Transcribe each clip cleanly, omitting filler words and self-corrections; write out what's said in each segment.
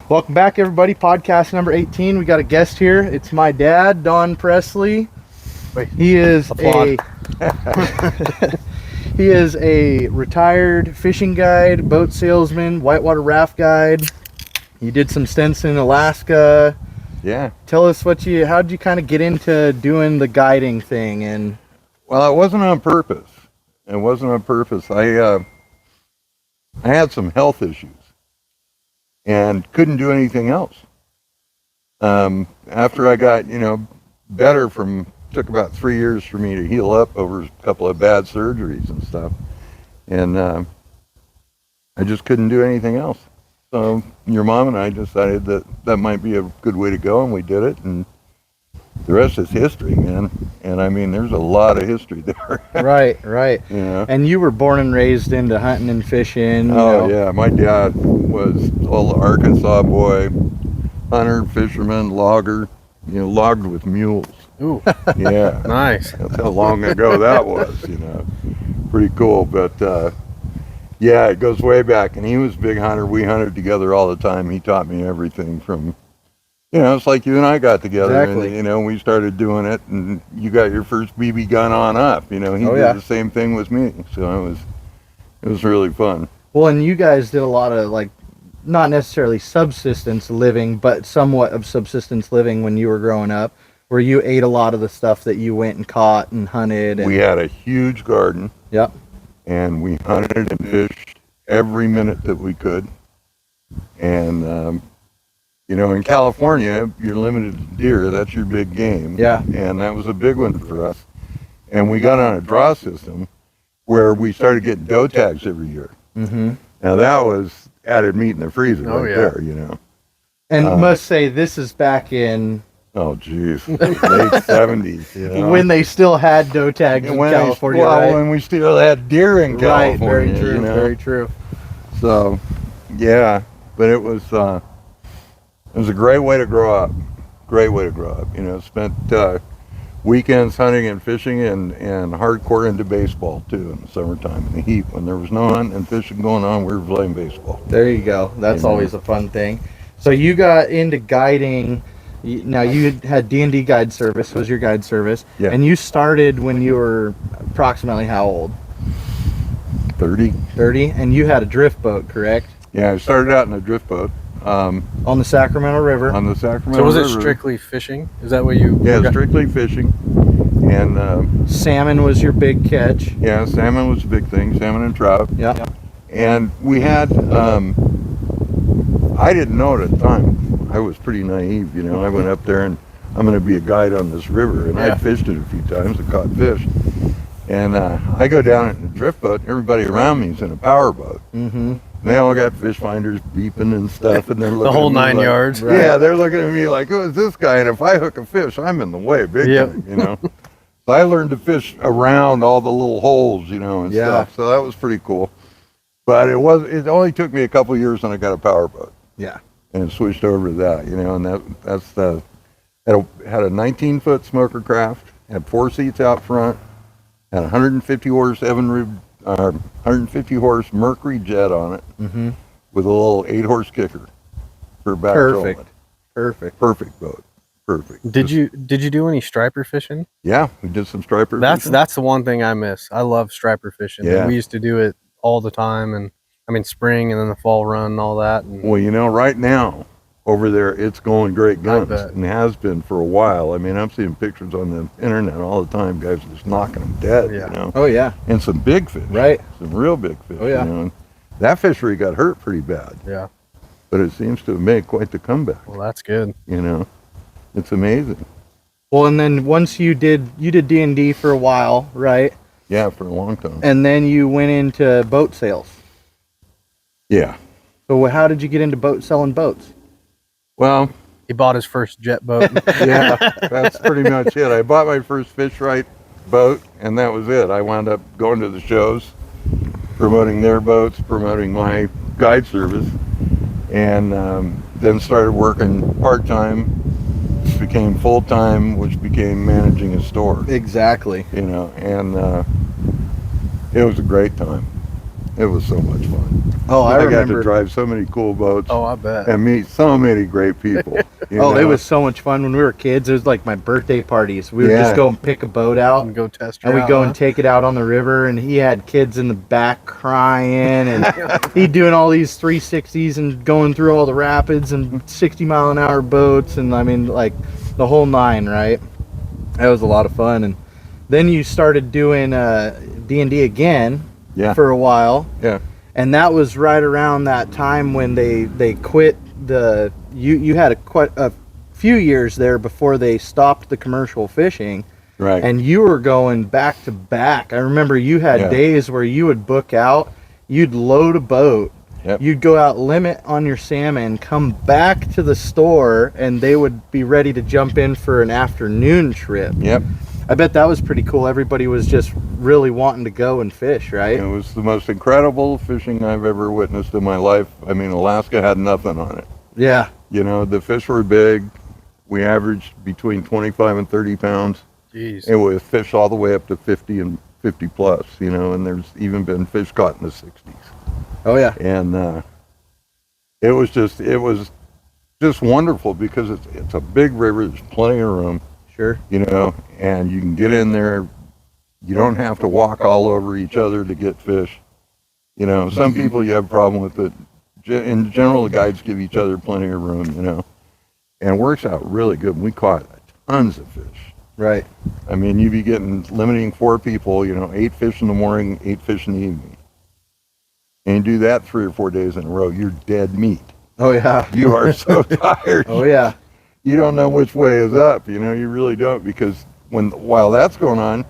Welcome back, everybody. Podcast number 18. We got a guest here. It's my dad, Don Presley. He is he is a retired fishing guide, boat salesman, whitewater raft guide. You did some stints in Alaska. Yeah. Tell us how'd you kind of get into doing the guiding thing? And well, it wasn't on purpose. I had some health issues and couldn't do anything else. After I got, better took about 3 years for me to heal up over a couple of bad surgeries and stuff. And I just couldn't do anything else. So your mom and I decided that might be a good way to go, and we did it. And the rest is history, man. And I mean, there's a lot of history there. Right. Yeah. And you were born and raised into hunting and fishing. Yeah. My dad was old Arkansas boy, hunter, fisherman, logger, logged with mules. Ooh. Yeah. Nice. That's how long ago that was, Pretty cool. But yeah, it goes way back. And he was a big hunter. We hunted together all the time. He taught me everything from, it's like you and I got together. Exactly. And, we started doing it, and you got your first BB gun on up. He did the same thing with me. So it was really fun. Well, and you guys did a lot of, not necessarily subsistence living, but somewhat of subsistence living when you were growing up, where you ate a lot of the stuff that you went and caught and hunted. And we had a huge garden. Yep. And we hunted and fished every minute that we could. And, in California, you're limited to deer. That's your big game. Yeah. And that was a big one for us. And we got on a draw system where we started getting doe tags every year. Mm-hmm. Now that was added meat in the freezer there, And must say, this is back in... Oh, geez. Late 70s, when they still had doe tags in California, right? When we still had deer in California. Right, very true, very true. So, yeah, but it was a great way to grow up. Spent weekends hunting and fishing and hardcore into baseball, too, in the summertime, in the heat. When there was no hunting and fishing going on, we were playing baseball. There you go. That's always a fun thing. So you got into guiding... Now, you had D&D guide service, was your guide service. Yeah. And you started when you were approximately how old? 30. 30? And you had a drift boat, correct? Yeah, I started out in a drift boat. On the Sacramento River. On the Sacramento River. So was it strictly fishing? Is that what you... Yeah, strictly fishing. And... salmon was your big catch. Yeah, salmon was a big thing. Salmon and trout. Yeah. And we had... I didn't know it at the time. I was pretty naive, I went up there and I'm going to be a guide on this river, and I'd fished it a few times and caught fish. And I go down in a drift boat, and everybody around me is in a power boat. Mm-hmm. They all got fish finders beeping and stuff, and they're looking the whole at me 9 yards. Right? Yeah, they're looking at me like, who is this guy? And if I hook a fish, I'm in the way, big time, So I learned to fish around all the little holes, and stuff. So that was pretty cool. But it only took me a couple of years when I got a power boat. Yeah. And switched over to that, and that's had a 19-foot smoker craft, had 4 seats out front, had 150 horse 150 horse Mercury jet on it, with a little 8-horse kicker for back trolling. Perfect boat. Perfect. Did you do any striper fishing? Yeah, we did some striper fishing. That's the one thing I miss. I love striper fishing. Yeah. We used to do it all the time, and spring and then the fall run and all that. And well, right now over there, it's going great guns, and has been for a while. I'm seeing pictures on the internet all the time. Guys are just knocking them dead. Oh yeah. And some big fish. Right. Some real big fish. Oh yeah. And that fishery got hurt pretty bad. Yeah. But it seems to have made quite the comeback. Well, that's good. It's amazing. Well, and then once you did D&D for a while, right? Yeah, for a long time. And then you went into boat sales. Yeah. So how did you get into selling boats? Well, he bought his first jet boat. Yeah, that's pretty much it. I bought my first Fish Right boat, and that was it. I wound up going to the shows, promoting their boats, promoting my guide service, and then started working part-time, which became full-time, which became managing a store. Exactly. And it was a great time. It was so much fun. Oh, I got to remember. drive so many cool boats Oh, I bet. and meet so many great people. you Oh, it know? was so much fun when we were kids. It was like my birthday parties. We would Yeah. just go and pick a boat out, And go test and her we'd out, go huh? and take it out on the river. And he had kids in the back crying, and he'd doing all these 360s and going through all the rapids and 60-mile-an-hour boats, and I mean, like the whole nine, right? That was a lot of fun. And then you started doing D&D again Yeah. for a while. Yeah. And that was right around that time when they quit the you had quite a few years there before they stopped the commercial fishing, Right. and you were going back to back. I remember you had Yeah. days where you would book out, you'd load a boat, Yep. you'd go out limit on your salmon, come back to the store, and they would be ready to jump in for an afternoon trip. Yep. I bet that was pretty cool. Everybody was just really wanting to go and fish, right? It was the most incredible fishing I've ever witnessed in my life. I mean, Alaska had nothing on it. Yeah. You know, the fish were big. We averaged between 25 and 30 pounds. Jeez. And with fish all the way up to 50 and 50 plus, you know, and there's even been fish caught in the 60s. Oh yeah. And it was just wonderful because it's a big river. There's plenty of room, Sure. you know, and you can get in there. You don't have to walk all over each other to get fish. You know, some people you have a problem with, but in general, the guides give each other plenty of room, you know, and it works out really good. We caught tons of fish. Right. I mean, you'd be limiting 4 people, you know, 8 fish in the morning, 8 fish in the evening. And you do that 3 or 4 days in a row, you're dead meat. Oh yeah. You are so tired. Oh yeah. You don't know which way is up, you know, you really don't, because while that's going on,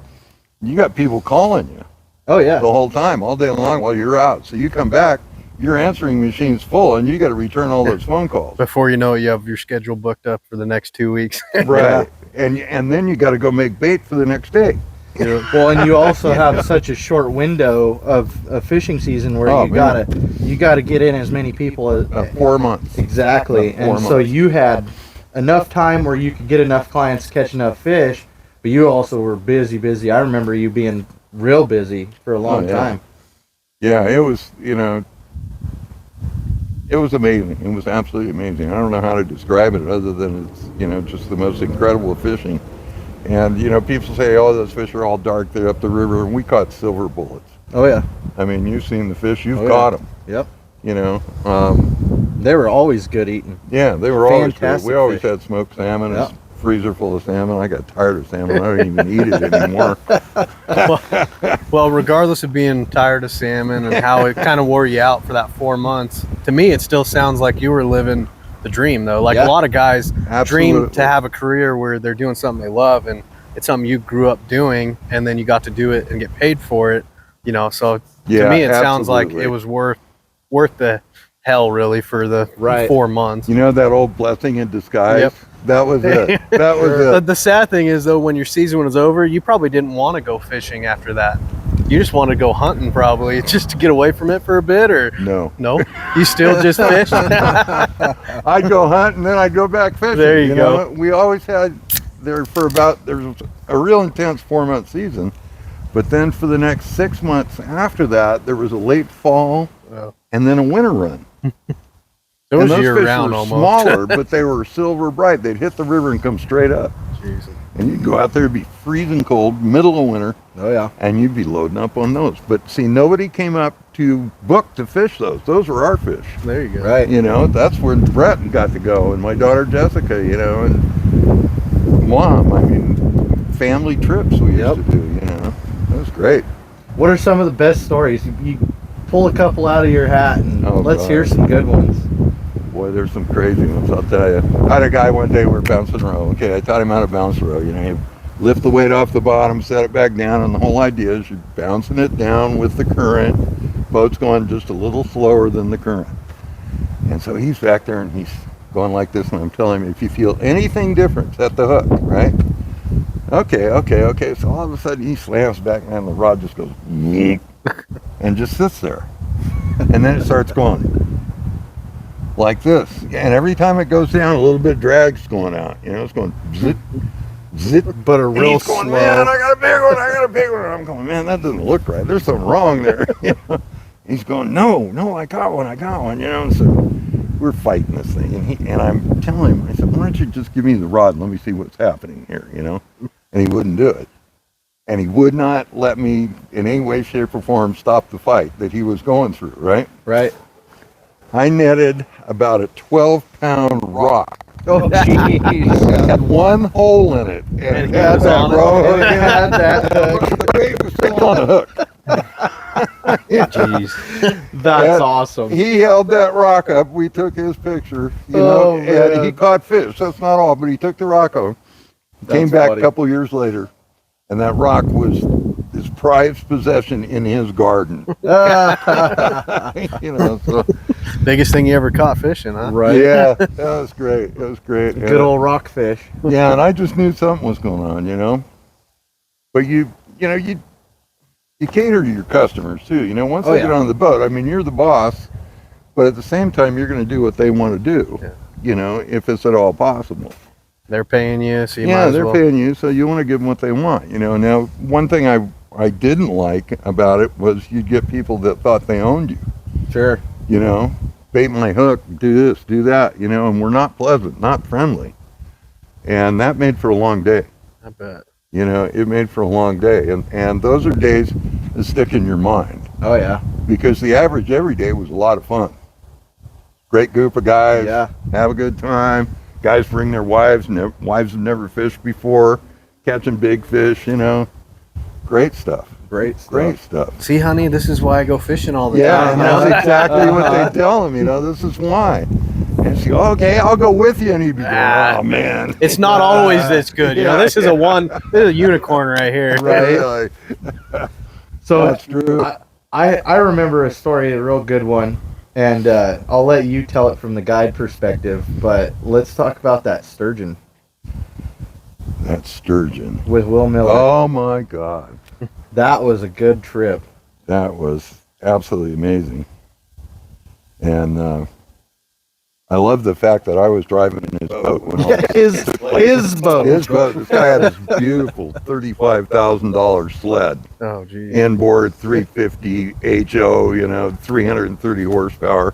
you got people calling you Oh yeah. the whole time, all day long while you're out. So you come back, your answering machine's full, and you got to return all those phone calls. Before you know it, you have your schedule booked up for the next 2 weeks. Right. And then you got to go make bait for the next day. Well, and you also have such a short window of a fishing season where Oh, you gotta get in as many people as 4 months. exactly. About 4 And so months. you had enough time where you could get enough clients to catch enough fish, but you also were busy. I remember you being real busy for a long Oh, yeah. time. Yeah, it was, you know, it was amazing. It was absolutely amazing. I don't know how to describe it other than it's, you know, just the most incredible fishing. And, you know, people say, oh, those fish are all dark. They're up the river. And we caught silver bullets. Oh yeah. I mean, you've seen the fish. You've Oh, yeah. caught them. Yep. You know, They were always good eating. yeah, they were always good. Fantastic We always fish. had smoked salmon. Yep. And freezer full of salmon. I got tired of salmon. I don't even eat it anymore. Well, regardless of being tired of salmon and how it kind of wore you out for that 4 months, to me, it still sounds like you were living the dream, though. Like Yeah. a lot of guys dream Absolutely. to have a career where they're doing something they love, and it's something you grew up doing, and then you got to do it and get paid for it. You know, so Yeah, to me, it sounds like absolutely. it was worth the hell, really, for the Right. 4 months. You know that old blessing in disguise? Yep. That was it. That was it. The sad thing is, though, when your season was over, you probably didn't want to go fishing after that. You just wanted to go hunting, probably, just to get away from it for a bit, or No. no? You still just fish? I'd go hunt and then I'd go back fishing. There you go. know? We always had there was a real intense 4-month season, but then for the next 6 months after that, there was a late fall Oh. and then a winter run. It was and those year fish round were almost. smaller, but they were silver bright. They'd hit the river and come straight up. Jesus. And you'd go out there, it'd be freezing cold, middle of winter, Oh yeah. and you'd be loading up on those. But see, nobody came up to book to fish those. Those were our fish. There you go. Right. You know, that's where Brett got to go, and my daughter Jessica, you know, and Mom. I mean, family trips we used Yep. to do, you know. That was great. What are some of the best stories? You pull a couple out of your hat and Oh, let's God. hear some good ones. Boy, there's some crazy ones, I'll tell you. I had a guy one day, we were bouncing row. Okay, I taught him how to bounce row. You know, you lift the weight off the bottom, set it back down, and the whole idea is you're bouncing it down with the current. Boat's going just a little slower than the current. And so he's back there and he's going like this, and I'm telling him, if you feel anything different, set the hook, right? Okay. So all of a sudden he slams back and the rod just goes and just sits there. And then it starts going like this. And every time it goes down, a little bit of drag's going out. You know, it's going zit, zit. But a And real he's going, slow. man, I got a big one. I'm going, man, that doesn't look right. There's something wrong there. You know? He's going, no, I got one, you know. And so we're fighting this thing, and I'm telling him, I said, why don't you just give me the rod and let me see what's happening here, you know? And he wouldn't do it. And he would not let me in any way, shape, or form stop the fight that he was going through, right? Right. I netted about a 12-pound rock. Oh, jeez. It had one hole in it. And And it he had was that on it. row And it had that hook. The bait was still on a hook. Jeez. That's And awesome. He held that rock up. We took his picture, you Oh, know, and man. he caught fish. That's not all, but he took the rock home. Came That's back funny. a couple years later, and that rock was his prized possession in his garden. You know, so Biggest thing you ever caught fishing, huh? Right. yeah, that was great. It was great. Good old rockfish. Yeah, and I just knew something was going on, you know. But you cater to your customers too. You know, once Oh, they yeah. get on the boat, I mean, you're the boss, but at the same time, you're going to do what they want to do. Yeah. You know, if it's at all possible. They're paying you, so you might Yeah, as they're well. paying you, so you want to give them what they want. You know, now one thing I didn't like about it was you'd get people that thought they owned you. Sure. You know, bait my hook, do this, do that. You know, and we're not pleasant, not friendly, and that made for a long day. I bet. You know, it made for a long day, and those are days that stick in your mind Oh, yeah. because the average every day was a lot of fun. Great group of guys, Yeah. have a good time. Guys bring their wives, and their wives have never fished before, catching big fish. You know, great stuff. Great stuff. Great stuff. See, honey, this is why I go fishing all the Yeah, time. that's you know? exactly what they tell him. You know, this is why. And she, okay, I'll go with you, and he'd be going, oh man, It's not always this good, you know. Yeah, This is a unicorn right here. Right. Really? So That's true. I remember a story, a real good one, and I'll let you tell it from the guide perspective, but let's talk about that sturgeon That sturgeon. with Will Miller. Oh my God. That was a good trip. That was absolutely amazing. And I love the fact that I was driving in his boat. When all His boat. his boat, this guy had this beautiful $35,000 sled, Oh, geez. inboard 350 HO, you know, 330 horsepower.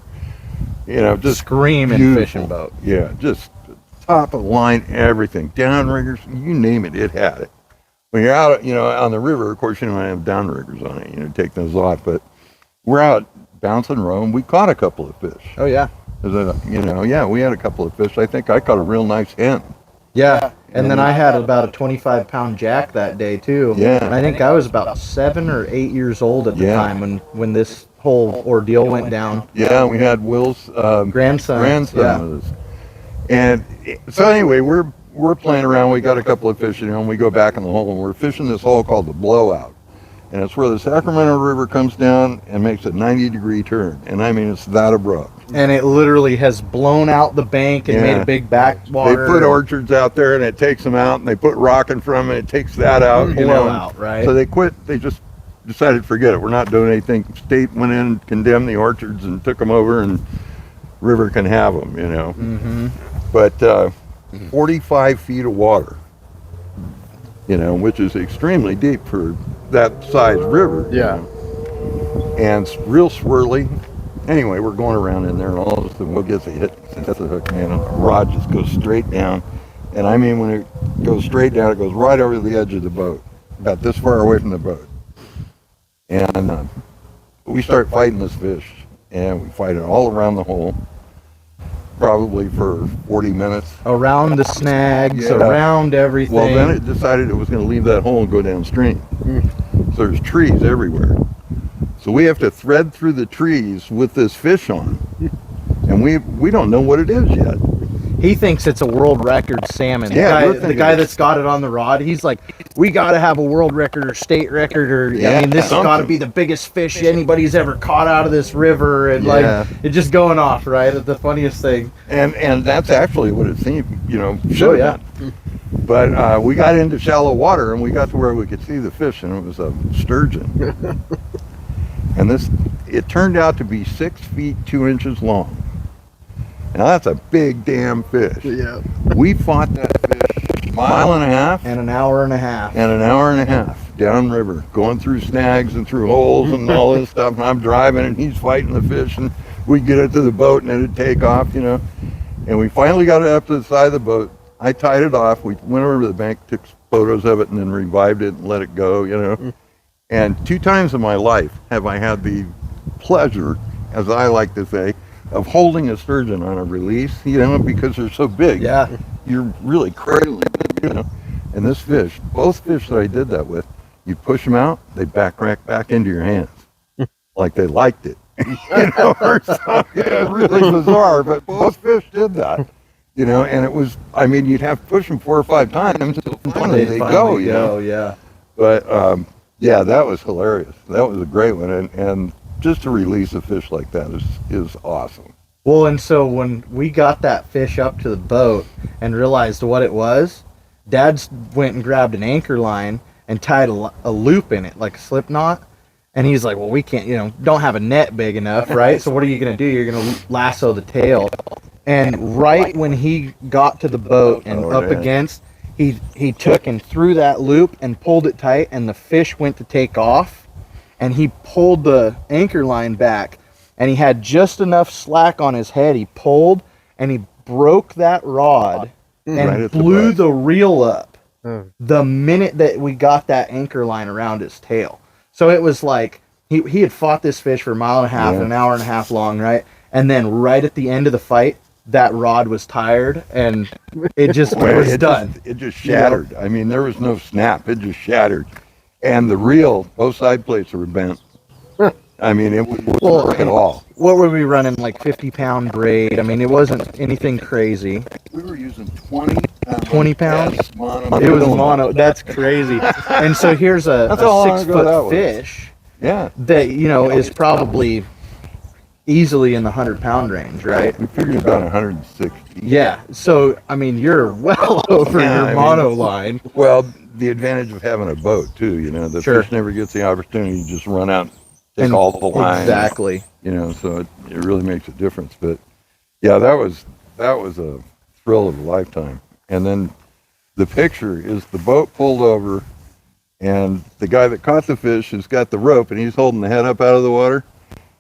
You know, just Screaming beautiful. fishing boat. Yeah, just top of the line, everything. Downriggers, you name it, it had it. When you're out, you know, on the river, of course, you don't have downriggers on it, you know, take those off. But we're out bouncing row, and we caught a couple of fish. Oh yeah. You know, yeah, we had a couple of fish. I think I caught a real nice hen. Yeah. And then I had about a 25-pound jack that day too. Yeah. And I think I was about 7 or 8 years old at the Yeah. time when this whole ordeal went down. Yeah, we had Will's Grandson. grandson Yeah. with us. And so anyway, we're playing around. We got a couple of fish, you know, and we go back in the hole, and we're fishing this hole called the Blowout. And it's where the Sacramento River comes down and makes a 90-degree turn. And I mean, it's that abrupt. And it literally has blown out the bank and made Yeah. a big backwater. They put orchards out there, and it takes them out, and they put rock in front of it, it takes that out, you know. Blowout, right? So they quit. They just decided to forget it. We're not doing anything. State went in and condemned the orchards and took them over, and river can have them, you know. Mm-hmm. But 45 feet of water, you know, which is extremely deep for that size river. you Yeah. know. And it's real swirly. Anyway, we're going around in there, and all of a sudden Will gets a hit. That's a hook, man. And the rod just goes straight down. And I mean, when it goes straight down, it goes right over the edge of the boat, about this far away from the boat. And we start fighting this fish, and we fight it all around the hole, probably for 40 minutes. Around the snags, Yeah. around everything. Well, then it decided it was going to leave that hole and go downstream. So there's trees everywhere. So we have to thread through the trees with this fish on. And we don't know what it is yet. He thinks it's a world record salmon. Yeah, we're the thinking guy it's- that's got it on the rod, he's like, we got to have a world record or state record, or Yeah, I mean, this has got to something. be the biggest fish anybody's ever caught out of this river, and Yeah. like it's just going off, right? It's the funniest thing. And that's actually what it seemed, you know, Oh, should yeah. have been. But we got into shallow water, and we got to where we could see the fish, and it was a sturgeon. And it turned out to be 6 feet 2 inches long. Now that's a big damn fish. Yeah. We fought that fish a mile and a half And an hour and a half. and an hour and a half. downriver, going through snags and through holes and all this stuff. And I'm driving and he's fighting the fish, and we get it to the boat and it'd take off, And we finally got it up to the side of the boat. I tied it off. We went over to the bank, took photos of it, and then revived it and let it go, And 2 times in my life have I had the pleasure, as I like to say, of holding a sturgeon on a release, because they're so big. Yeah. You're really cradling them, And this fish, both fish that I did that with, you push them out, they back into your hands, like they liked it. Or something. It's really bizarre, but both fish did that. And it was, you'd have to push them 4 or 5 times until finally they go, Yeah. But, that was hilarious. That was a great one. And just to release a fish like that is awesome. Well, and so when we got that fish up to the boat and realized what it was, Dad went and grabbed an anchor line and tied a loop in it, like a slip knot. And he's like, well, we can't, don't have a net big enough, right? So what are you going to do? You're going to lasso the tail. And right when he got to the boat and against, he took and threw that loop and pulled it tight, and the fish went to take off. And he pulled the anchor line back, and he had just enough slack on his head. He pulled, and he broke that rod and blew the reel up the minute that we got that anchor line around his tail. So it was like he had fought this fish for a mile and a half, an hour and a half long, right? And then right at the end of the fight, that rod was tired, and it just was done. It just shattered. There was no snap. It just shattered. And the reel, both side plates were bent. It wasn't work at all. What were we running, like 50-pound braid? It wasn't anything crazy. We were using 20 pounds. 20 pounds? Yes, mono. It was mono. That's crazy. And so here's a 6-foot fish that is probably easily in the 100-pound range, right? We figured about 160. Yeah. So, you're well over your mono line. Well, the advantage of having a boat, too, the fish never gets the opportunity to just run out and take all the line. Exactly. So it really makes a difference. But, yeah, that was a thrill of a lifetime. And then the picture is the boat pulled over, and the guy that caught the fish has got the rope, and he's holding the head up out of the water.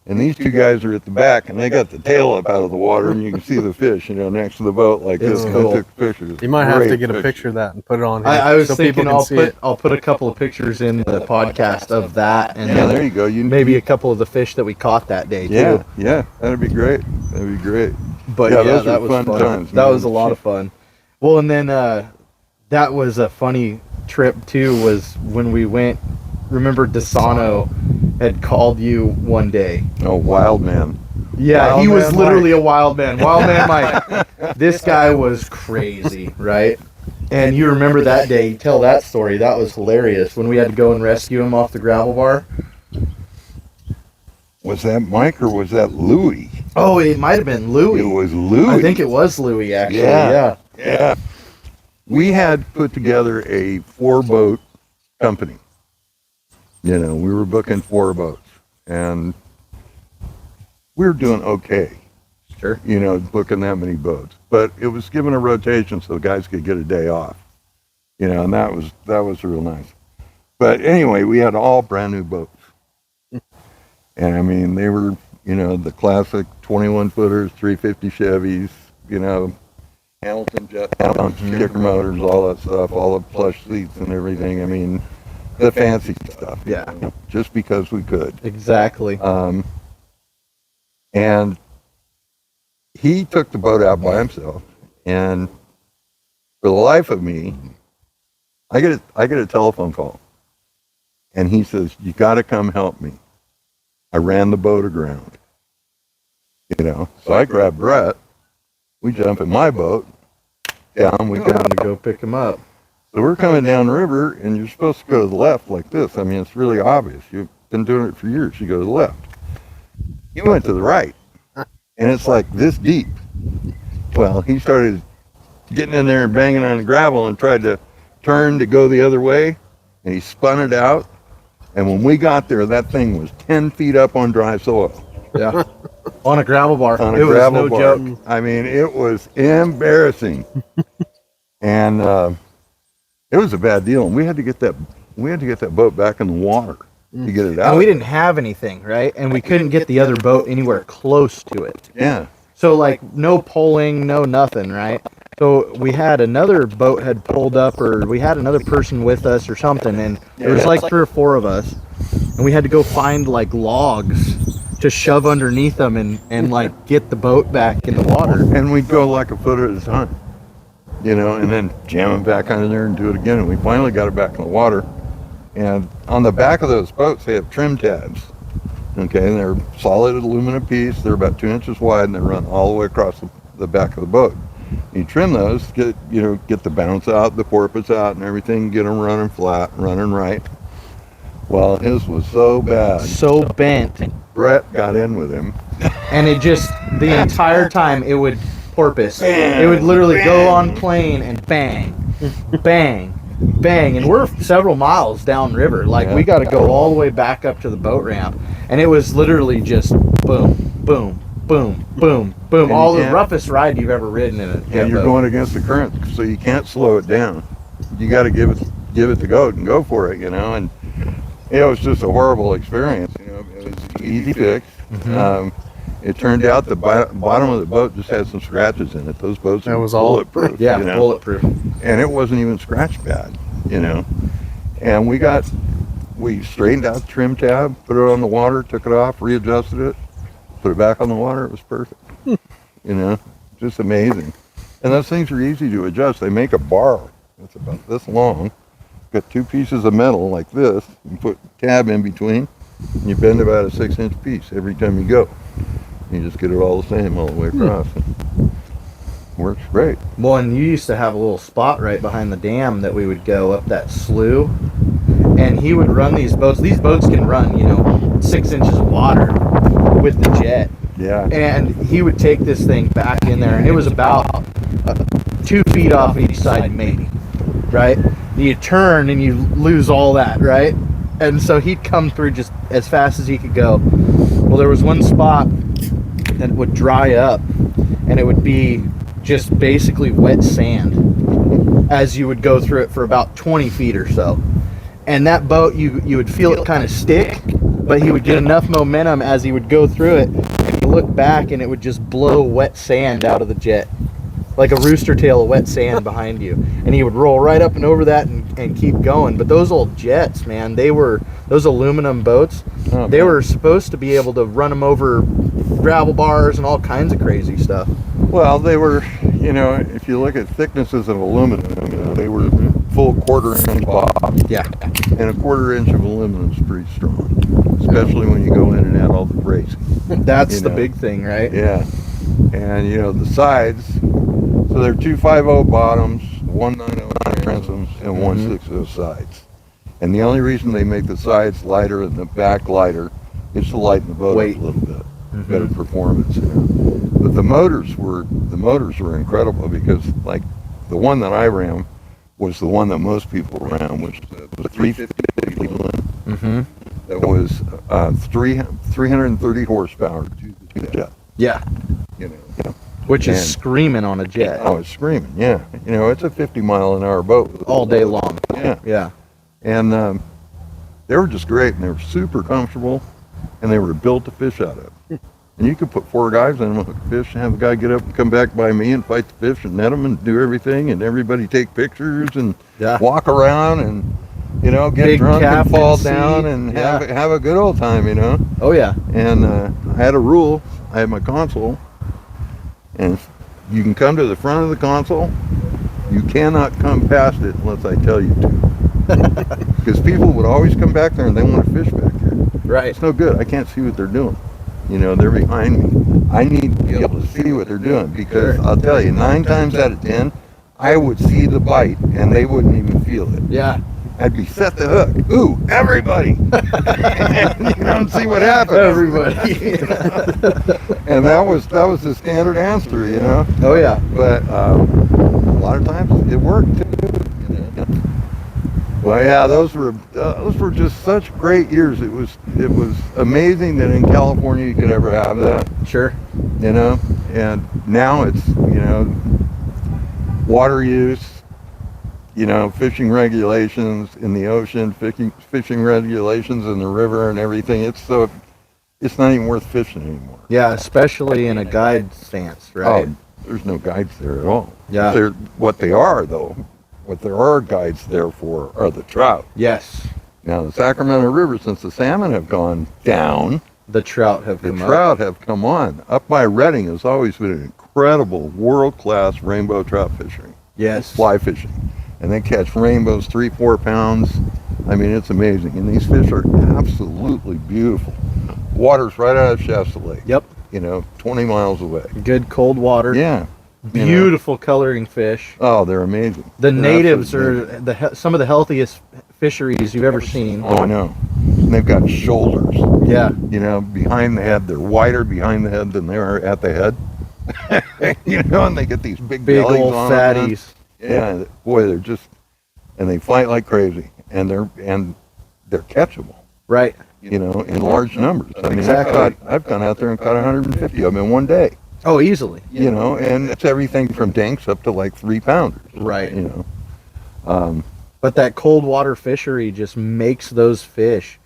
And these 2 guys are at the back, and they got the tail up out of the water, and you can see the fish, next to the boat like this. Cool. I took pictures. You might have to get a picture of that and put it on here. I was so thinking people can see it. I'll put a couple of pictures in the podcast of that, and Yeah, there you go. maybe a couple of the fish that we caught that day too. Yeah, that'd be great. But those that were was fun times, That man. was a lot of fun. Well, and then that was a funny trip too. Was when we went. Remember, Desano had called you one day. Oh, wild man. Yeah, Wild he was Man literally a wild man. Wild man Mike. This guy was crazy, right? And you remember that day, you tell that story. That was hilarious when we had to go and rescue him off the gravel bar. Was that Mike or was that Louie? Oh, it might have been Louie. It was Louie. I think it was Louie, actually. Yeah. Yeah. Yeah. We had put together a 4-boat company. We were booking 4 boats, and we were doing okay. Sure. Booking that many boats. But it was given a rotation so the guys could get a day off. And that was real nice. But anyway, we had all brand new boats. And they were, the classic 21-footers, 350 Chevys, Hamilton jet pumps, kicker motors, all that stuff, all the plush seats and everything. The fancy stuff. Yeah. Just because we could. Exactly. And he took the boat out by himself, and for the life of me, I get a telephone call, and he says, "You got to come help me. I ran the boat aground." So I grabbed Brett. We jump in my boat. Down we Going go. to go pick him up. So we're coming down the river, and you're supposed to go to the left like this. It's really obvious. You've been doing it for years. You go to the left. He went to the right, and it's like this deep. Well, he started getting in there and banging on the gravel and tried to turn to go the other way, and he spun it out. And when we got there, that thing was 10 feet up on dry soil. Yeah. On a gravel bar. On a It was gravel no bar. joke. It was embarrassing. And it was a bad deal. And we had to get that we had to get that boat back in the water to get it out. And we didn't have anything, right? And we couldn't get the other boat anywhere close to it. Yeah. So like no polling, no nothing, right? So we had another boat had pulled up, or we had another person with us or something, and there was like 3 or 4 of us, and we had to go find like logs to shove underneath them and like get the boat back in the water. And we'd go like a foot at a time, you know, and then jam it back under there and do it again. And we finally got it back in the water. And on the back of those boats, they have trim tabs. Okay, and they're solid aluminum piece. They're about 2 inches wide, and they run all the way across the back of the boat. You trim those, get the bounce out, the porpoise out, and everything. Get them running flat, running right. Well, his was so bad. So bent, Brett got in with him. and it just the entire time it would porpoise. It would literally go on plane and bang, bang, bang, and we're several miles downriver. Like we got to go all the way back up to the boat ramp, and it was literally just boom, boom, boom, boom, boom. All the roughest ride you've ever ridden in it. And you're going against the current, so you can't slow it down. You got to give it the go and go for it, you know. And it was just a horrible experience. You know, it was easy fix. It turned out the bottom of the boat just had some scratches in it. Those boats That were was all- bulletproof. Yeah, you know? bulletproof. And it wasn't even scratch bad, you know. And we straightened out the trim tab, put it on the water, took it off, readjusted it, put it back on the water. It was perfect. You know, just amazing. And those things are easy to adjust. They make a bar that's about this long, got 2 pieces of metal like this, and put tab in between, and you bend about a 6-inch piece every time you go. You just get it all the same all the way across. Works great. Well, and you used to have a little spot right behind the dam that we would go up that slough, and he would run these boats. These boats can run, 6 inches of water with the jet. Yeah. And he would take this thing back in there, and it was about 2 feet off each side, maybe, right? You turn and you lose all that, right? And so he'd come through just as fast as he could go. Well, there was one spot that would dry up, and it would be just basically wet sand as you would go through it for about 20 feet or so. And that boat, you would feel it kind of stick, but he would get enough momentum as he would go through it, and you look back and it would just blow wet sand out of the jet, like a rooster tail of wet sand behind you. And he would roll right up and over that and keep going. But those old jets, man, those aluminum boats, they were supposed to be able to run them over gravel bars and all kinds of crazy stuff. Well, they were, if you look at thicknesses of aluminum, they were full 1/4 inch bob. Yeah. And a 1/4 inch of aluminum is pretty strong, especially when you go in and add all the brakes. That's the big thing, right? Yeah. And, the sides, so they're 250 bottoms, 190 transoms, and 160 sides. And the only reason they make the sides lighter and the back lighter is to lighten the boat up a little bit. Better performance, But the motors were incredible, because like the one that I ran was the one that most people ran, which was a 350 Cleveland. That was 330 horsepower to the jet. Yeah. Which is screaming on a jet. Oh, it's screaming, yeah. It's a 50-mile-an-hour boat. All day long. Yeah. Yeah. And they were just great, and they were super comfortable, and they were built to fish out of. And you could put 4 guys in them, hook a fish, and have a guy get up and come back by me and fight the fish and net them and do everything, and everybody take pictures and walk around and, get Big drunk and fall captain down seat. and have a good old time, Oh, yeah. And I had a rule. I had my console, and you can come to the front of the console. You cannot come past it unless I tell you to. Because people would always come back there and they want to fish back there. Right. It's no good. I can't see what they're doing. They're behind me. I need to be able to see what they're doing, because I'll tell you, 9 times out of 10, I would see the bite and they wouldn't even feel it. Yeah. I'd be set the hook. Ooh, everybody! And see what happens. Everybody. And that was the standard answer, Oh, yeah. But a lot of times it worked too. Well, yeah, those were just such great years. It was amazing that in California you could ever have that. Sure. And now it's water use, you know, fishing regulations in the ocean, fishing regulations in the river and everything. It's not even worth fishing anymore. Yeah, especially in a guide stance, right? Oh, there's no guides there at all. Yeah. What there are guides there for are the trout. Yes, Now, the Sacramento River, since the salmon have gone down, the trout have the come up. trout have come on. Up by Redding has always been an incredible world-class rainbow trout fishery, Yes. fly fishing. And they catch rainbows 3-4 pounds. I mean, it's amazing. And these fish are absolutely beautiful. Water's right out of Shasta Lake, Yep. you know, 20 miles away. Good cold water. Yeah. you know. Beautiful coloring fish. Oh, they're amazing. The They're natives absolutely are some of the healthiest fisheries you've ever seen. Oh, I know. And they've got shoulders, Yeah. you know, behind the head. They're wider behind the head than they are at the head. You know, and they get these big Big bellies old on them. fatties. Yeah, boy, they're just, and they fight like crazy, and they're catchable, Right. you know, in large numbers. I mean, Exactly. I've gone out there and caught 150 of them in one day, Oh, easily. you know, and it's everything from dinks up to like 3-pounders, Right. you know. But that cold water fishery just makes those fish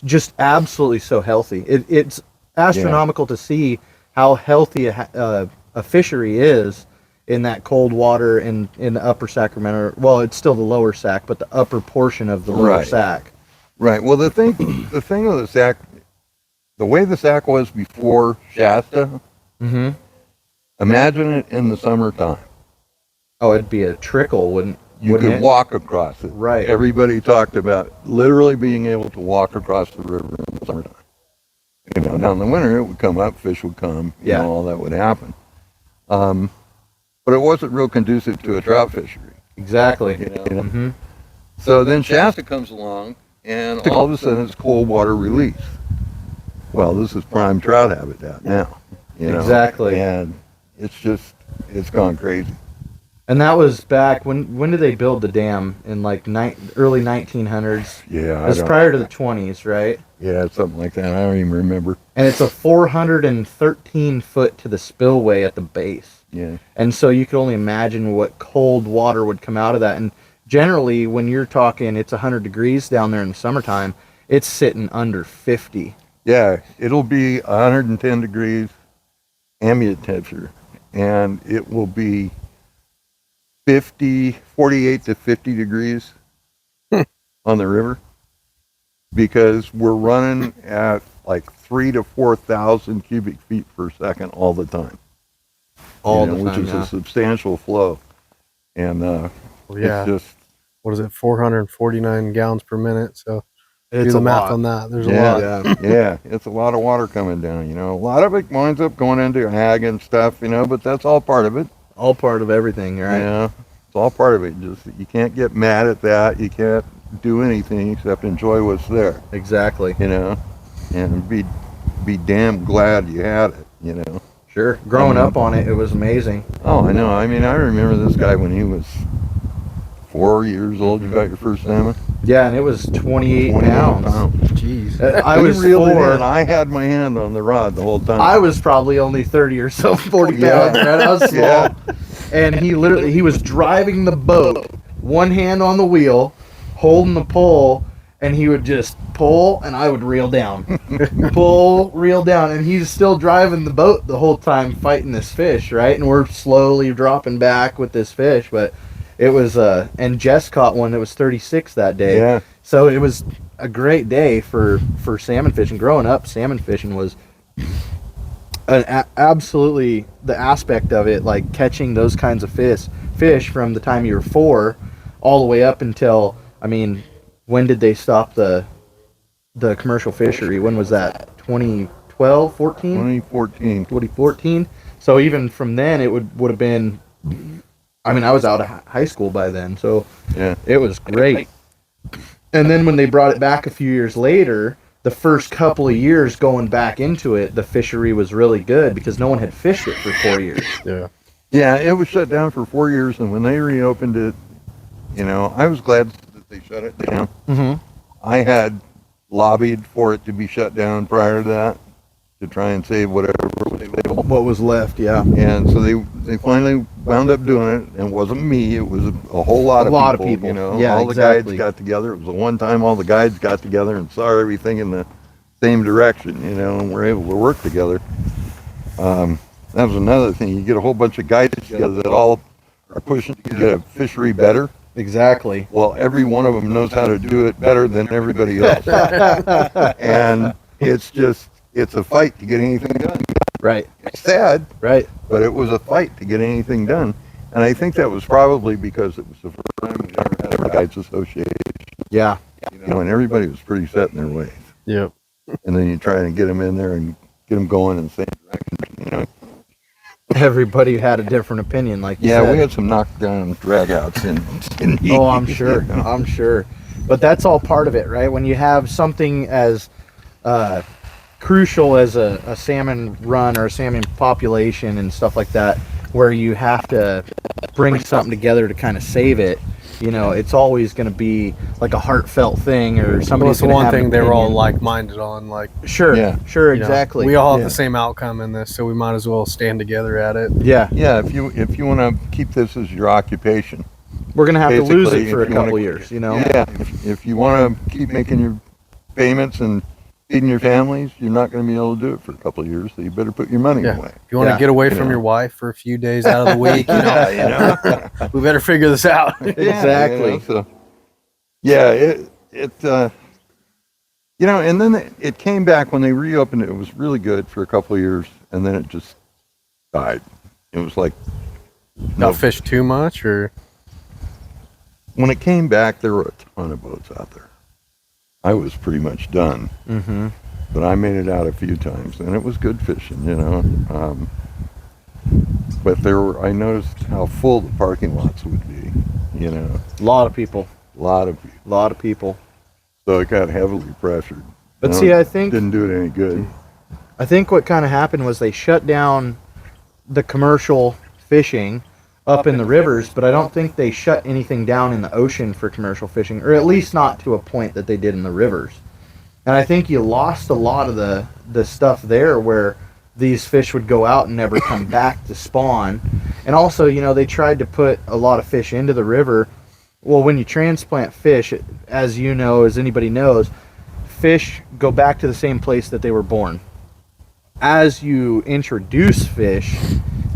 just absolutely so healthy. It's astronomical to see how healthy a fishery is in that cold water in the upper Sacramento. Well, it's still the lower Sac, but the upper portion of the lower Right. Sac. Right. Well, the thing with the Sac, the way the Sac was before Shasta, Mm-hmm. imagine it in the summertime. Oh, it'd be a trickle, wouldn't You wouldn't could it? walk across it. Right. Everybody talked about literally being able to walk across the river in the summertime. You know, now in the winter it would come up, fish would come, you Yeah. know, all that would happen. But it wasn't real conducive to a trout fishery. Exactly. You know? Mm-hmm. So then Shasta comes along, and all of a sudden it's cold water release. Well, this is prime trout habitat now. You know? Exactly. And it's gone crazy. And that was back when did they build the dam? In like early 1900s. Yeah, It was prior to the 20s, right? yeah, something like that. I don't even remember. And it's a 413 foot to the spillway at the base. Yeah. And so you could only imagine what cold water would come out of that. And generally, when you're talking it's 100 degrees down there in the summertime, it's sitting under 50. Yeah, it'll be 110 degrees ambient temperature, and it will be 48 to 50 degrees on the river, because we're running at like 3,000 to 4,000 cubic feet per second all the time. All you know, the time, which is yeah. a substantial flow, and Yeah. it's just What is it? 449 gallons per minute. So do It's the a math lot. on that. There's a Yeah. lot. yeah, it's a lot of water coming down. You know, a lot of it winds up going into ag and stuff. You know, but that's all part of it. All part of everything, right? Yeah, it's all part of it. Just you can't get mad at that. You can't do anything except enjoy what's there. Exactly. You know, and be damn glad you had it. You know. Sure. Growing up on it, it was amazing. Oh, I know. I mean, I remember this guy when he was 4 years old. You got your first salmon. Yeah, and it was 28 28 pounds. Jeez. I He was reeled it 4. in. I had my hand on the rod the whole time. I was probably only 30 or so, 40 Yeah. pounds, right? I was small. Yeah. And he was driving the boat, one hand on the wheel, holding the pole, and he would just pull and I would reel down. Pull, reel down. And he's still driving the boat the whole time fighting this fish, right? And we're slowly dropping back with this fish. But it was, and Jess caught one that was 36 that day. Yeah. So it was a great day for salmon fishing. Growing up, salmon fishing was absolutely the aspect of it, like catching those kinds of fish from the time you were 4 all the way up until, I mean, when did they stop the commercial fishery? When was that? 2012, 14? 2014. 2014. So even from then, it would have been, I mean, I was out of high school by then, so Yeah. it was great. And then when they brought it back a few years later, the first couple of years going back into it, the fishery was really good because no one had fished it for 4 years. Yeah. Yeah, it was shut down for 4 years, and when they reopened it, you know, I was glad that they shut it down. Mm-hmm. I had lobbied for it to be shut down prior to that, to try and save whatever was available. What was left? Yeah. And so they finally wound up doing it, and it wasn't me. It was a whole lot of people. You know, Yeah, all the exactly. guides got together. It was the one time all the guides got together and saw everything in the same direction. You know, and we're able to work together. That was another thing. You get a whole bunch of guides together that all are pushing to get a fishery better. Exactly. Well, every one of them knows how to do it better than everybody else. And it's a fight to get anything done. Right. It's sad, Right. but it was a fight to get anything done. And I think that was probably because it was the first time we ever had a guides association, Yeah. you know, and everybody was pretty set in their ways. Yep. And then you try and get them in there and get them going in the same direction, you know. Everybody had a different opinion, like you Yeah, said. we had some knockdown dragouts in Oh, I'm sure. you know. I'm sure. But that's all part of it, right? When you have something as crucial as a salmon run or a salmon population and stuff like that, where you have to bring something together to kind of save it, you know, it's always going to be like a heartfelt thing, or Well, somebody's it's the going to one have an thing they were all opinion. like-minded on. Like, Sure, Yeah. sure, you know, exactly. we all have Yeah. the same outcome in this, so we might as well stand together at it. Yeah, Yeah, if you want to keep this as your occupation, we're going to have to lose Basically, it for a if you wanna- couple years, you know? yeah, if you want to keep making your payments and feeding your families, you're not going to be able to do it for a couple of years, so you better put your money Yeah. away. If you want to Yeah. get away You from know. your wife for a few days out of the week, you know, you know. we better figure this out. Exactly. You know, so, yeah, you know, and then it came back when they reopened it. It was really good for a couple of years, and then it just died. It was like Not fish too much, or when it came back, there were a ton of boats out there. I was pretty much done, Mm-hmm. but I made it out a few times, and it was good fishing, you know. But I noticed how full the parking lots would be, you know, A lot of people. a lot of people. A lot of people. So it got heavily pressured. But You see, know, I think didn't do it any good. I think what kind of happened was they shut down the commercial fishing up in the rivers, but I don't think they shut anything down in the ocean for commercial fishing, or at least not to a point that they did in the rivers. And I think you lost a lot of the stuff there where these fish would go out and never come back to spawn. And also, you know, they tried to put a lot of fish into the river. Well, when you transplant fish, as you know, as anybody knows, fish go back to the same place that they were born. As you introduce fish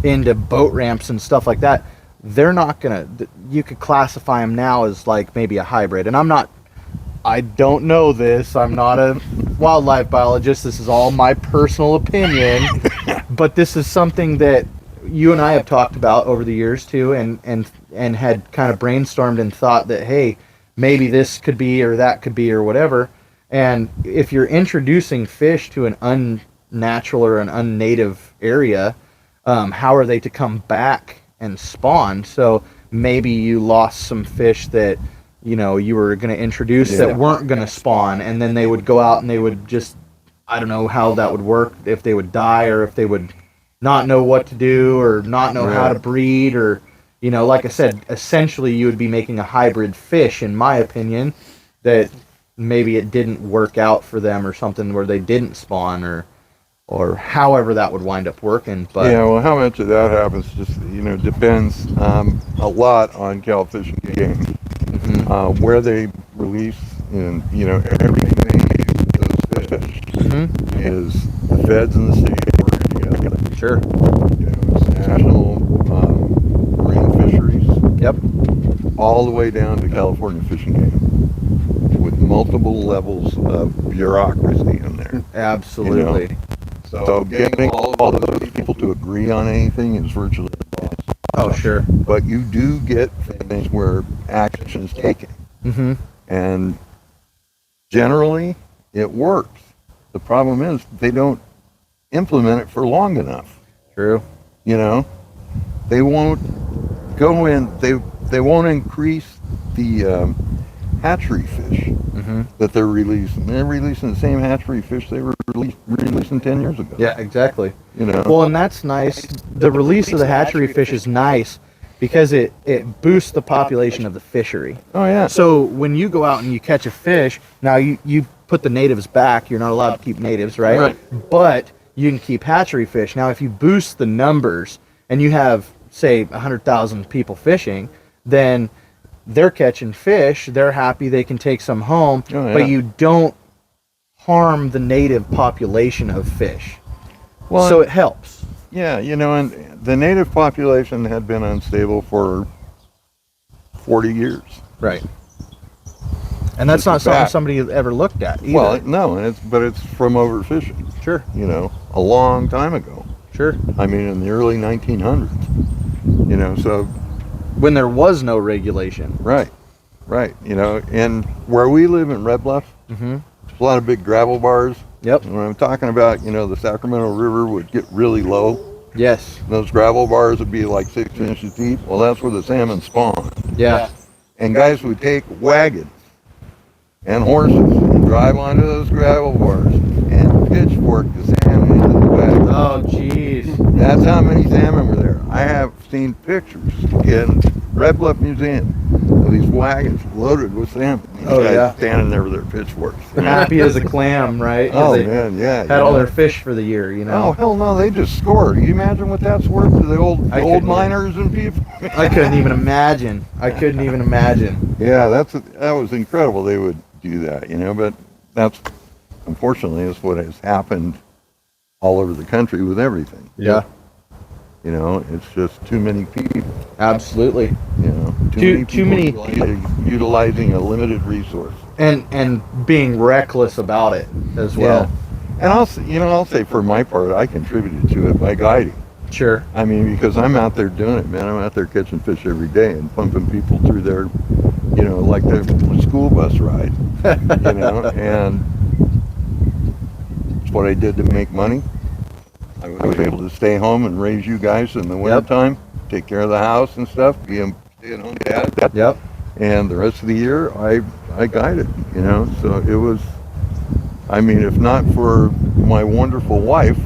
into boat ramps and stuff like that, they're not gonna, you could classify them now as like maybe a hybrid. And I don't know this, I'm not a wildlife biologist, this is all my personal opinion, but this is something that you and I have talked about over the years too, and had kind of brainstormed and thought that, hey, maybe this could be, or that could be, or whatever. And if you're introducing fish to an unnatural or an unnative area, how are they to come back and spawn? So maybe you lost some fish that, you know, you were going to introduce Yeah. that weren't going to spawn, and then they would go out and they would just, I don't know how that would work, if they would die or if they would not know what to do or not know how to breed, or, you know, like I said, essentially you would be making a hybrid fish, in my opinion, that maybe it didn't work out for them or something where they didn't spawn, or however that would wind up working. But Yeah, well, how much of that happens just, you know, depends a lot on Cal Fish and Game. Where they release, and, you know, everything they use those fish is the feds and the state working together. sure. You know, it's national marine fisheries, Yep. all the way down to California Fish and Game, with multiple levels of bureaucracy in there. Absolutely. So getting all of those people to agree on anything is virtually impossible. Oh, sure. But you do get things where action is taken, Mm-hmm. and generally it works. The problem is they don't implement it for long enough. True. You know, they won't go in. They won't increase the hatchery fish Mm-hmm. that they're releasing. They're releasing the same hatchery fish they were releasing 10 years ago. Yeah, exactly. You know. Well, and that's nice. The release of the hatchery fish is nice because it boosts the population of the fishery. Oh yeah. So when you go out and you catch a fish, now you put the natives back. You're not allowed to keep natives, right? Right. But you can keep hatchery fish. Now, if you boost the numbers and you have, say, 100,000 people fishing, then they're catching fish. They're happy they can take some home, Oh, yeah. but you don't harm the native population of fish. Well, So it helps. yeah, you know, and the native population had been unstable for 40 years. Right. And that's Just not a something fact. somebody ever looked at either. Well, no, and it's from overfishing, Sure, you know, a long time ago. sure. I mean, in the early 1900s, you know, so, When there was no regulation. right, you know, and where we live in Red Bluff, Mm-hmm. there's a lot of big gravel bars. Yep. And when I'm talking about, you know, the Sacramento River would get really low. Yes. Those gravel bars would be like 6 inches deep. Well, that's where the salmon spawn. Yeah. And guys would take wagons and horses and drive onto those gravel bars and pitchfork the salmon into the wagon. Oh, jeez. That's how many salmon were there. I have seen pictures in Red Bluff Museum of these wagons loaded with salmon. These Oh, guys yeah. standing there with their pitchforks. Happy as a clam, right? 'Cause Oh they man, yeah. had all their fish for the year, you Oh know. hell no, they just score. You imagine what that's worth to the old I couldn't miners and people. I couldn't even imagine. Yeah, that was incredible. They would do that, you know. But that's unfortunately is what has happened all over the country with everything. Yeah, You know, it's just too many people. absolutely. You know, Too many- utilizing a limited resource. And being reckless about it as well. And I'll say for my part, I contributed to it by guiding. Sure. I mean, because I'm out there doing it, man. I'm out there catching fish every day and pumping people through their, you know, like the school bus ride, you know, and it's what I did to make money. I was able to stay home and raise you guys in the wintertime, take care of the house and stuff, be a stay-at-home dad. Yep. And the rest of the year, I guided, you know, so it was, I mean, if not for my wonderful wife,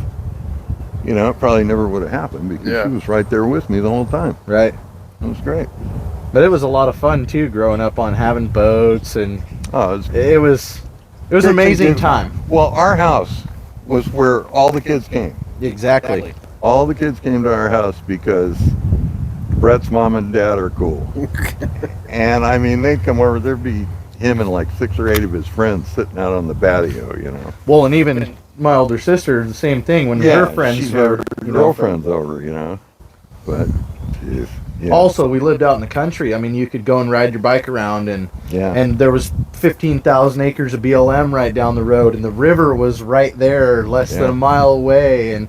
you know, it probably never would have happened because Yeah. she was right there with me the whole time. Right. It was great. But it was a lot of fun too, growing up on having boats, and Oh, it was an amazing time. Well, our house was where all the kids came. Exactly. All the kids came to our house because Brett's mom and dad are cool. And I mean, they'd come over, there'd be him and like 6 or 8 of his friends sitting out on the patio, you know. Well, and even my older sister, the same thing when her friends she'd were, have her you know. girlfriends over, you know. But, geez, yeah. Also, we lived out in the country. I mean, you could go and ride your bike around, and Yeah. there was 15,000 acres of BLM right down the road, and the river was right there, less than Yeah. a mile away, and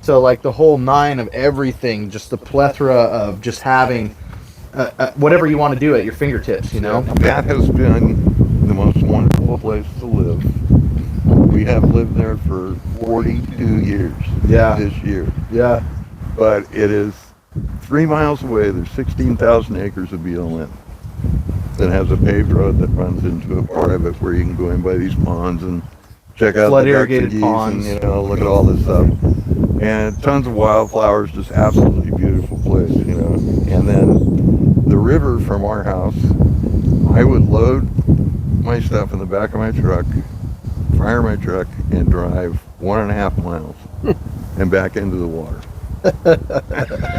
so like the whole nine of everything, just the plethora of just having whatever you want to do at your fingertips, you know. That has been the most wonderful place to live. We have lived there for 42 years Yeah. this year. Yeah. But it is 3 miles away. There's 16,000 acres of BLM that has a paved road that runs into a part of it where you can go in by these ponds and check out Flood the ducks irrigated and geese ponds. and, you know, look at all this stuff. And tons of wildflowers, just absolutely beautiful place, you know. And then the river from our house, I would load my stuff in the back of my truck, fire my truck, and drive 1.5 miles and back into the water.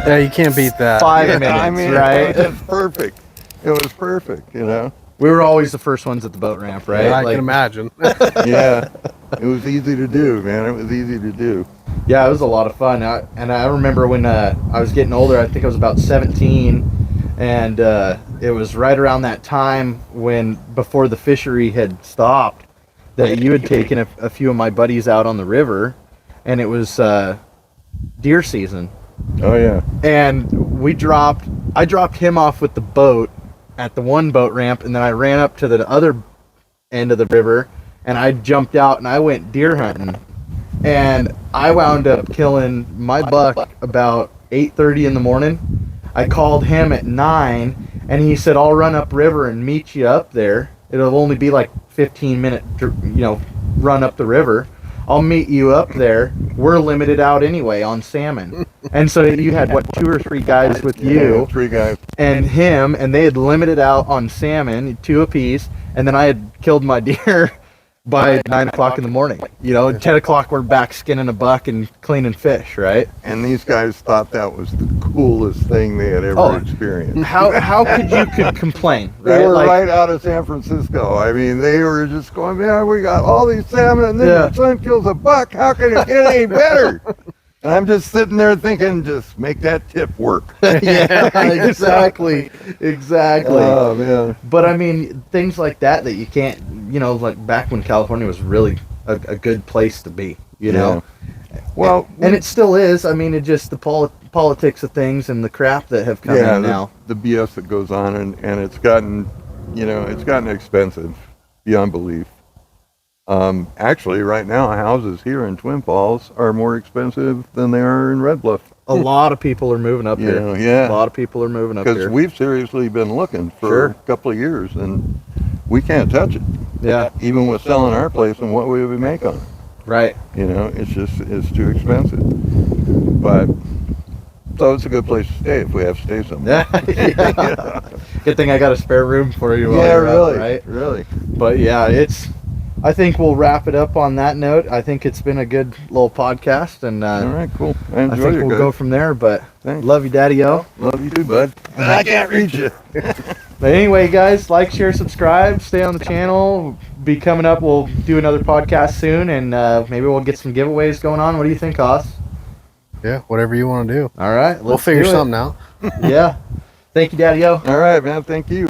Yeah, you can't beat that. 5 Yeah, minutes, I mean, right? it was perfect. It was perfect, you know. We were always the first ones at the boat ramp, right? I Like, can imagine. Yeah, it was easy to do, man. It was easy to do. yeah, it was a lot of fun. I remember when I was getting older. I think I was about 17, and it was right around that time when before the fishery had stopped that you had taken a few of my buddies out on the river, and it was deer season. Oh yeah. And I dropped him off with the boat at the one boat ramp, and then I ran up to the other end of the river, and I jumped out and I went deer hunting, and I wound up killing my buck about 8:30 in the morning. I called him at 9, and he said, "I'll run up river and meet you up there. It'll only be like 15-minute, run up the river. I'll meet you up there. We're limited out anyway on salmon." And so you had, 2 or 3 guys with you Yeah, 3 guys. and him, and they had limited out on salmon, 2 apiece, and then I had killed my deer by 9 o'clock in the morning. You know, at 10 o'clock we're back skinning a buck and cleaning fish, right? And these guys thought that was the coolest thing they had ever Oh. experienced. How could complain, right? They were Like, right out of San Francisco. I mean, they were just going, man, we got all these salmon, and then Yeah. your son kills a buck. How can it get any better? And I'm just sitting there thinking, just make that tip work. yeah, exactly. Oh, man. But I mean, things like that you can't, you know, like back when California was really a good place to be, you know. Well, And it still is. I mean, it just the politics of things and the crap that have come in now. the BS that goes on, and it's gotten, you know, it's gotten expensive beyond belief. Actually, right now, houses here in Twin Falls are more expensive than they are in Red Bluff. A lot of people are moving up You here. know, yeah. A lot of people are moving up Because here. we've seriously been looking for Sure. a couple of years, and we can't touch it. Yeah, Even with selling our place and what we would make on it. right. You know, it's too expensive. But so it's a good place to stay if we have to stay somewhere. Yeah. Good thing I got a spare room for you. While Yeah, you're up, really, right? really. But yeah, I think we'll wrap it up on that note. I think it's been a good little podcast, and All right, cool. I I enjoyed think it, we'll guys. go from there. But Thanks. love you, Daddy-O. Love you too, bud. I can't reach you. But anyway, guys, like, share, subscribe, stay on the channel. Be coming up. We'll do another podcast soon, and maybe we'll get some giveaways going on. What do you think, Oz? Yeah, whatever you want to do. All right, We'll let's figure do it. something out. Yeah. Thank you, Daddy-O. All right, man. Thank you.